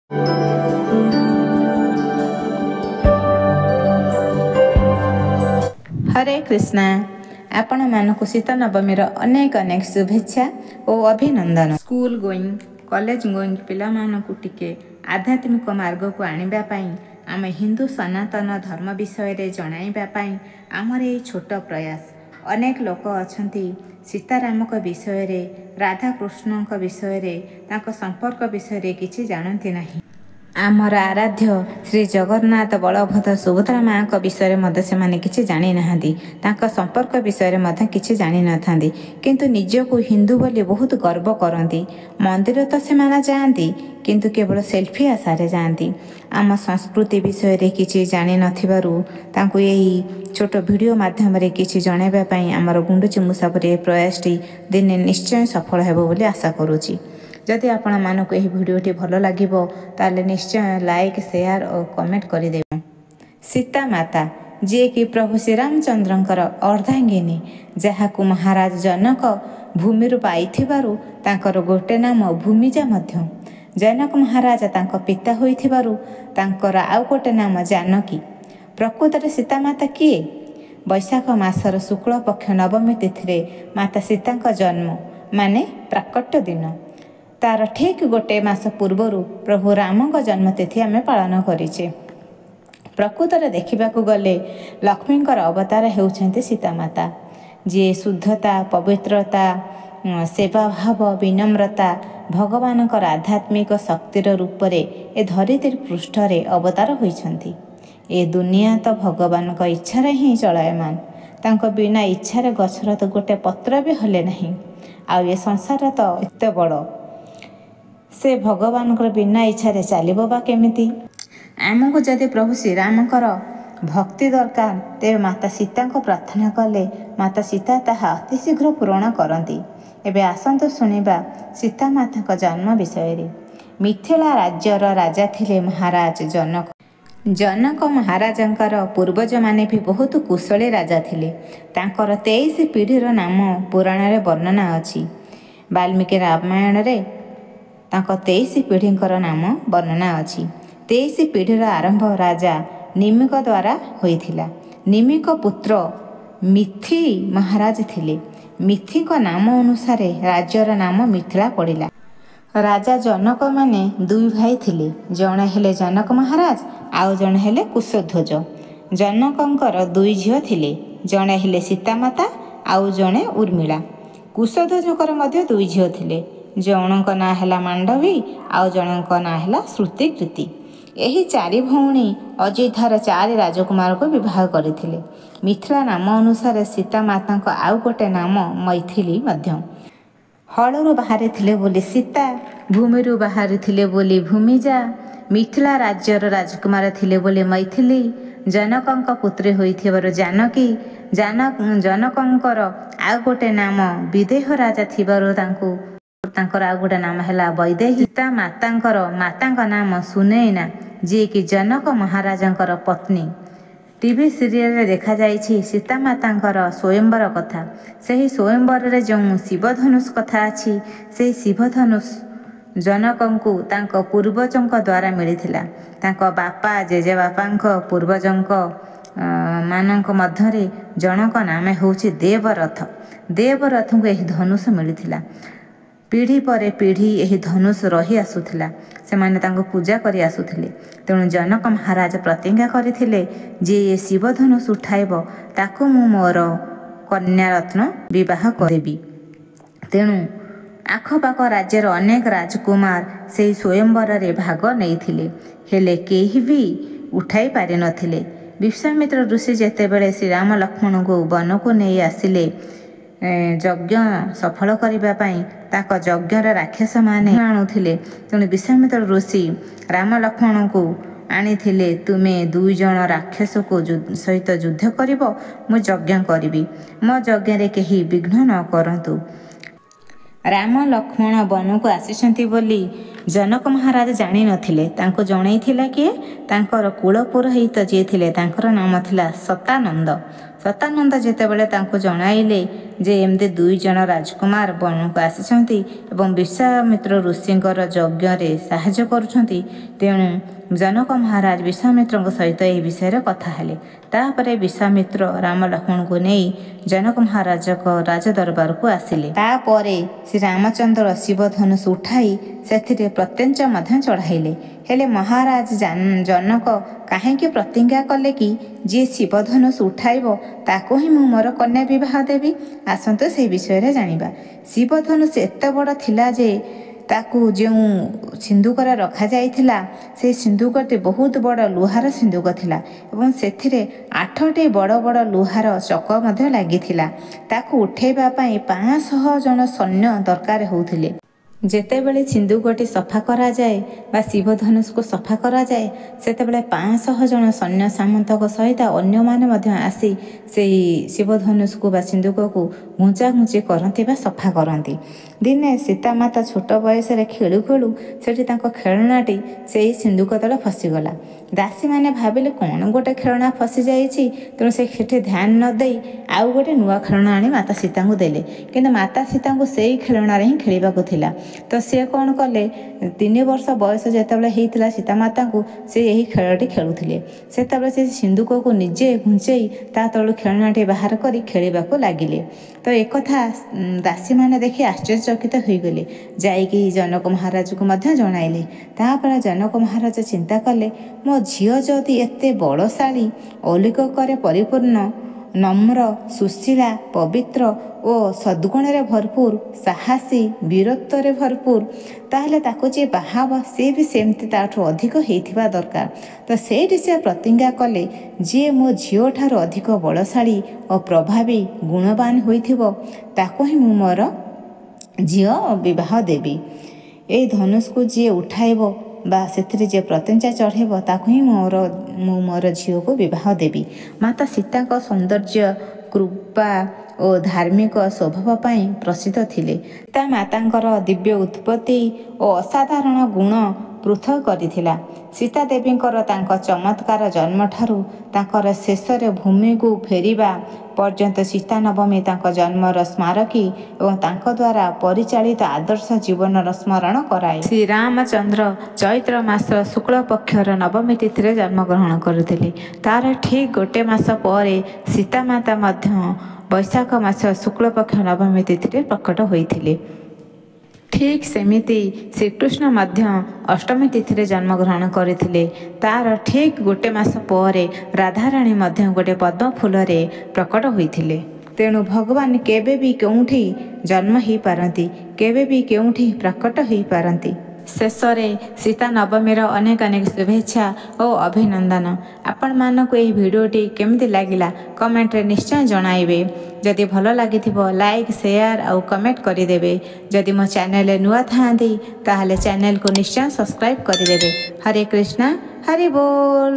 हरे कृष्णा आपण मानक सीता नवमी अनेक अनेक शुभेच्छा और अभिनंदन। स्कूल गोइंग कॉलेज गोइंग पिला मानकु टिके आध्यात्मिक मार्ग को आनिबा पई आम हिंदू सनातन धर्म विषय रे जणाइबा पई आमर ए छोट प्रयास। अनेक लोक अछंती सीतारामक विषय रे राधा कृष्णक विषय रे तांको संपर्क विषय रे किछि जानती नाही। आमर आराध्य श्री जगन्नाथ बलभद्र सुभद्रा माँ विषय में से किसी जानी ना संपर्क विषय में किसी जानी न था किंतु निजको हिंदू बोली बहुत गर्व करती। मंदिर तो से जाती किंतु केवल सेल्फी आशारे जाती। आम संस्कृति विषय रे किसी जानी नथिबारु तांको यही छोट वीडियो माध्यम रे किसी जणाइबापी आमर गुंडुची मुसाफरी प्रयासटी दिने निश्चय सफल हेबो बोली आशा करुछि। जदि आपण मानक यह भिडियोटी भल लगे ताले निश्चय लाइक शेयर और कमेंट करदेवे। सीता माता जी कि प्रभु श्री रामचंद्रंकर अर्धांगिनी जहाकू महाराज जनक भूमि पाइथिबारु तांकर गोटे नाम भूमिजा मध्य। जनक महाराज तांको पिता होइथिबारु तांकर आउ गोटे नाम जानकी। प्रकृत सीता माता किए? वैशाख मासर शुक्ल पक्ष नवमी तिथि माता सीता जन्म माने प्राकट्य दिन तार ठीक गोटे मास पूर्वर प्रभु रामक जन्मतिथि आम पालन करिचे। प्रकृत में देखा गले लक्ष्मींकर अवतार होउछन्ति सीता माता जी शुद्धता पवित्रता सेवा भाव विनम्रता भगवानकर आध्यात्मिक शक्तिर रूप ए धरित्री पृष्ठरे अवतार होइछन्ति। ए दुनिया तो भगवान इच्छार ही चलायमान। तांको बिना इच्छार गछर तो गोटे पत्र भी हले नहीं। आ ये संसार तो एते बड़ से भगवान बिना इच्छा चलो बा केमिति? आमको जदि प्रभु श्रीरामकर भक्ति दरकार तेरे माता सीता को प्रार्थना कले माता सीता ताहा अति शीघ्र पूरण करती। एबे आसंतु सुनिबा सीता माता जन्म विषय रे। मिथिला राज्यर राजा थिले महाराज जनक। जनक महाराजंकर पूर्वज माने भी बहुत कुशली राजा थिले। तांकर 23 पीढ़ीर नाम पुराण रे वर्णना अछि। वाल्मीकि रामायण रे तांको 23 पीढ़ींकर नाम वर्णना अछि। 23 पीढ़ीर आरंभ राजा निमिक द्वारा होइथिला। निमिक पुत्र मिथि महाराज थिले। मिथिक नाम अनुसार राज्यर नाम मिथिला पड़िला। राजा जनक माने दुई भाई थिले। जणे हेले जनक महाराज आउ जणे हेले कुशध्वज। जनकंकर दुई झियो थिले। जणे हेले सीता माता आउ जणे उर्मिला। कुशध्वजकर मध्य दुई झियो थिले। जणक ना हैला मांडवी आउ जनक ना हैला श्रुतिकृति। एही चारि भौणी अयोध्यार 4 राजकुमार को विवाह करथिले। मिथिला नाम अनुसार सीता माता आउ गोटे नाम मैथिली मध्य। हलरू बाहरी थिले बोली सीता, भूमिरू बाहरी थिले बोली भूमिजा, मिथिला राज्यर राजकुमार थिले बोली मैथिली, जनकंक पुत्री होइथिबार जानकी, जनकंकर आउ गोटे नाम विदेह राजा थिबारो तांकर आउ गोटे नाम हैला वैदेही। सीता मातांक नाम सुनैना जी कि जनक महाराजंकर पत्नी। टीवी सीरियल रे देखा जाइछि सीता मातांकर स्वयंवर कथा। सही स्वयंवर रे जो शिवधनुष कथा अछि से शिवधनुष जनकंकु तांको पूर्वजंक द्वारा मिलिथिला। तांको बापा जेजे बापांक पूर्वजंक मानक मध्यरे जनक नाम होउछि देवरथ। देवरथ को एही धनुष मिलिथिला। पीढ़ी पर पीढ़ी यही धनुष रही आसुथिला। से माने तांको पूजा करी आसुथिले। तेणु जनक महाराज प्रतिज्ञा करथिले जे ये शिव धनुष उठाइबो ताकू मु मोर कन्या रत्न विवाह करदेबी। तेणु आखपाख राज्यर अनेक राजकुमार से स्वयंवर रे भाग नैथिले हेले केही भी उठाई पारि नथिले। विश्वामित्र ऋषि जेतेबेले श्री राम लक्ष्मण को वन को नहीं आसिले यज्ञ सफल करने ताक यज्ञर राक्षस माने आणुथिले। तेणु विश्वामित्र ऋषि राम लक्ष्मण को आनिथिले तुमे 2 जण राक्षस को सहित युद्ध करिब मु यज्ञ करिबी मो यज्ञ रे केही विघ्न न करंतु। राम लक्ष्मण वन को आसिसंती बोली जनक महाराज जानी नथिले तांको जणैथिला किए तांकर कुल पुरोहित जे थिले तांकर नाम थिला सतानंद। सतानंद जेतेबेले तांको जणाइले जे एमती 2 जण राजकुमार बनକୁ ଆସିଛନ୍ତି ଏବଂ विश्वामित्र ऋषिଙ୍କର ଯଜ୍ଞରେ ସାହାଯ୍ୟ କରୁଛନ୍ତି। ତେଣୁ जनक महाराज विश्वामित्रଙ୍କ ସହିତ ଏହି ବିଷୟରେ କଥା ହେଲେ। ତାପରେ विश्वामित्र राम लक्ष्मणଙ୍କୁ ନେଇ जनक महाराजଙ୍କ ରାଜଦରବାରକୁ ଆସିଲେ। ତାପରେ ଶ୍ରୀ ରାମଚନ୍ଦ୍ର ଶିବ ଧନୁଷ ଉଠାଇ ସେଥିରେ ପ୍ରତ୍ୟଞ୍ଚ ମଧ୍ୟ ଚଢ଼ାଇଲେ। ହେଲେ ମହାରାଜ जनक କାହିଁକି ପ୍ରତିଜ୍ଞା କଲେ କି ଯିଏ ଶିବ ଧନୁଷ ଉଠାଇବ ତାକୁ ହିଁ ମୁଁ ମୋର କନ୍ୟା ବିବାହ ଦେବି। ଆସନ୍ତୁ ସେହି ବିଷୟରେ ଜାଣିବା। ଶିବ ଧନୁଷ ଏତେ ବଡ଼ ଥିଲା ଯେ ତାକୁ ଯେଉଁ ସିନ୍ଦୁକରେ ରଖାଯାଇଥିଲା ସେହି ସିନ୍ଦୁକଟି ବହୁତ ବଡ଼ ଲୁହାର ସିନ୍ଦୁକ ଥିଲା ଏବଂ ସେଥିରେ 8ଟି ବଡ଼ ବଡ଼ ଲୁହାର ଚକ ମଧ୍ୟ ଲାଗିଥିଲା। ତାକୁ ଉଠାଇବା ପାଇଁ 500 ଜଣ ସୈନ୍ୟ ଦରକାର ହେଉଥିଲେ। ଯେତେବେଳେ ସିନ୍ଦୁକଟି ସଫା କରାଯାଏ ବା ଶିବ ଧନୁଷକୁ ସଫା କରାଯାଏ ସେତେବେଳେ 500 ଜଣ ସୈନ୍ୟ ସାମନ୍ତଙ୍କ ସହିତ ଅନ୍ୟମାନେ ମଧ୍ୟ ଆସି ସେହି ଶିବ ଧନୁଷକୁ ବା ସିନ୍ଦୁକକୁ ଘୁଞ୍ଚାଘୁଞ୍ଚି କରନ୍ତି ବା ସଫା କରନ୍ତି। ଦିନେ ସୀତାମାତା ଛୋଟ ବୟସରେ ଖେଳୁ ଖେଳୁ ସେଠି ତାଙ୍କ ଖେଳଣାଟି ସେହି ସିନ୍ଦୁକ ତଳେ ଫସିଗଲା। ଦାସୀମାନେ ଭାବିଲେ କ'ଣ ଗୋଟେ ଖେଳଣା ଫସିଯାଇଛି, ତେଣୁ ସେ ସେଠି ଧ୍ୟାନ ନ ଦେଇ ଆଉ ଗୋଟେ ନୂଆ ଖେଳଣା ଆଣି ମାତା ସୀତାଙ୍କୁ ଦେଲେ। କିନ୍ତୁ ମାତା ସୀତାଙ୍କୁ ସେଇ ଖେଳଣାରେ ହିଁ ଖେଳିବାକୁ ଥିଲା। ତ ସେ କ'ଣ କଲେ, 3 ବର୍ଷ ବୟସ ଯେତେବେଳେ ହେଇଥିଲା ସୀତାମାତାଙ୍କୁ ସେ ଏହି ଖେଳଟି ଖେଳୁଥିଲେ। ସେତେବେଳେ ସେ ସିନ୍ଦୁକକୁ ନିଜେ ଘୁଞ୍ଚେଇ ତା ତଳୁ ଖେଳଣାଟି ବାହାର କରି ଖେଳିବାକୁ ଲାଗିଲେ। ତ ଏକଥା ଦାସୀମାନେ ଦେଖି ଆଶ୍ଚର୍ଯ୍ୟଚକିତ ହୋଇଗଲେ। ଯାଇକି ଜନକ ମହାରାଜକୁ ମଧ୍ୟ ଜଣାଇଲେ। ତାପରେ ଜନକ ମହାରାଜ ଚିନ୍ତା କଲେ, ମୋ ଝିଅ ଯଦି ଏତେ ବଳଶାଳୀ, ଅଲୌକିକରେ ପରିପୂର୍ଣ୍ଣ, ନମ୍ର, ସୁଶୀଳା, ପବିତ୍ର ଓ ସଦ୍ଗୁଣରେ ଭରପୁର, ସାହସୀ, ବୀରତ୍ୱରେ ଭରପୁର, ତାହେଲେ ତାକୁ ଯିଏ ବାହା ହେବ ସିଏ ବି ସେମିତି ତାଠୁ ଅଧିକ ହେଇଥିବା ଦରକାର। ତ ସେଇଠି ସେ ପ୍ରତିଜ୍ଞା କଲେ, ଯିଏ ମୋ ଝିଅଠାରୁ ଅଧିକ ବଳଶାଳୀ ଓ ପ୍ରଭାବୀ ଗୁଣବାନ ହୋଇଥିବ ତାକୁ ହିଁ ମୁଁ ମୋର ଝିଅ ବିବାହ ଦେବି। ଏଇ ଧନୁଷକୁ ଯିଏ ଉଠାଇବ ବା ସେଥିରେ ଯିଏ ପ୍ରତିଜ୍ଞା ଚଢ଼େଇବ ତାକୁ ହିଁ ମୁଁ ମୋର ଝିଅକୁ ବିବାହ ଦେବି। ମାତା ସୀତାଙ୍କ ସୌନ୍ଦର୍ଯ୍ୟ, କୃପା ଓ ଧାର୍ମିକ ସ୍ୱଭାବ ପାଇଁ ପ୍ରସିଦ୍ଧ ଥିଲେ। ତା ମାତାଙ୍କର ଦିବ୍ୟ ଉତ୍ପତ୍ତି ଓ ଅସାଧାରଣ ଗୁଣ ପୃଥକ କରିଥିଲା। ସୀତା ଦେବୀଙ୍କର ତାଙ୍କ ଚମତ୍କାର ଜନ୍ମଠାରୁ ତାଙ୍କର ଶେଷରେ ଭୂମିକୁ ଫେରିବା ପର୍ଯ୍ୟନ୍ତ ସୀତା ନବମୀ ତାଙ୍କ ଜନ୍ମର ସ୍ମାରକୀ ଏବଂ ତାଙ୍କ ଦ୍ୱାରା ପରିଚାଳିତ ଆଦର୍ଶ ଜୀବନର ସ୍ମରଣ କରାଏ। ଶ୍ରୀରାମଚନ୍ଦ୍ର ଚୈତ୍ର ମାସ ଶୁକ୍ଳପକ୍ଷର ନବମୀ ତିଥିରେ ଜନ୍ମଗ୍ରହଣ କରିଥିଲେ। ତାର ଠିକ୍ ଗୋଟେ ମାସ ପରେ ସୀତାମାତା ମଧ୍ୟ ବୈଶାଖ ମାସ ଶୁକ୍ଳପକ୍ଷ ନବମୀ ତିଥିରେ ପ୍ରକଟ ହୋଇଥିଲେ। ଠିକ୍ ସେମିତି ଶ୍ରୀକୃଷ୍ଣ ମଧ୍ୟ ଅଷ୍ଟମୀ ତିଥିରେ ଜନ୍ମଗ୍ରହଣ କରିଥିଲେ। ତାର ଠିକ୍ ଗୋଟେ ମାସ ପରେ ରାଧାରାଣୀ ମଧ୍ୟ ଗୋଟେ ପଦ୍ମ ଫୁଲରେ ପ୍ରକଟ ହୋଇଥିଲେ। ତେଣୁ ଭଗବାନ କେବେ ବି କେଉଁଠି ଜନ୍ମ ହୋଇପାରନ୍ତି, କେବେ ବି କେଉଁଠି ପ୍ରକଟ ହୋଇପାରନ୍ତି। ଶେଷରେ ସୀତା ନବମୀର ଅନେକ ଅନେକ ଶୁଭେଚ୍ଛା ଓ ଅଭିନନ୍ଦନ। ଆପଣମାନଙ୍କୁ ଏହି ଭିଡ଼ିଓଟି କେମିତି ଲାଗିଲା କମେଣ୍ଟରେ ନିଶ୍ଚୟ ଜଣାଇବେ। ଯଦି ଭଲ ଲାଗିଥିବ ଲାଇକ୍, ସେୟାର ଆଉ କମେଣ୍ଟ କରିଦେବେ। ଯଦି ମୋ ଚ୍ୟାନେଲରେ ନୂଆ ଥାଆନ୍ତି ତାହେଲେ ଚ୍ୟାନେଲକୁ ନିଶ୍ଚୟ ସବସ୍କ୍ରାଇବ୍ କରିଦେବେ। ହରେ କୃଷ୍ଣ, ହରି ବୋଲ।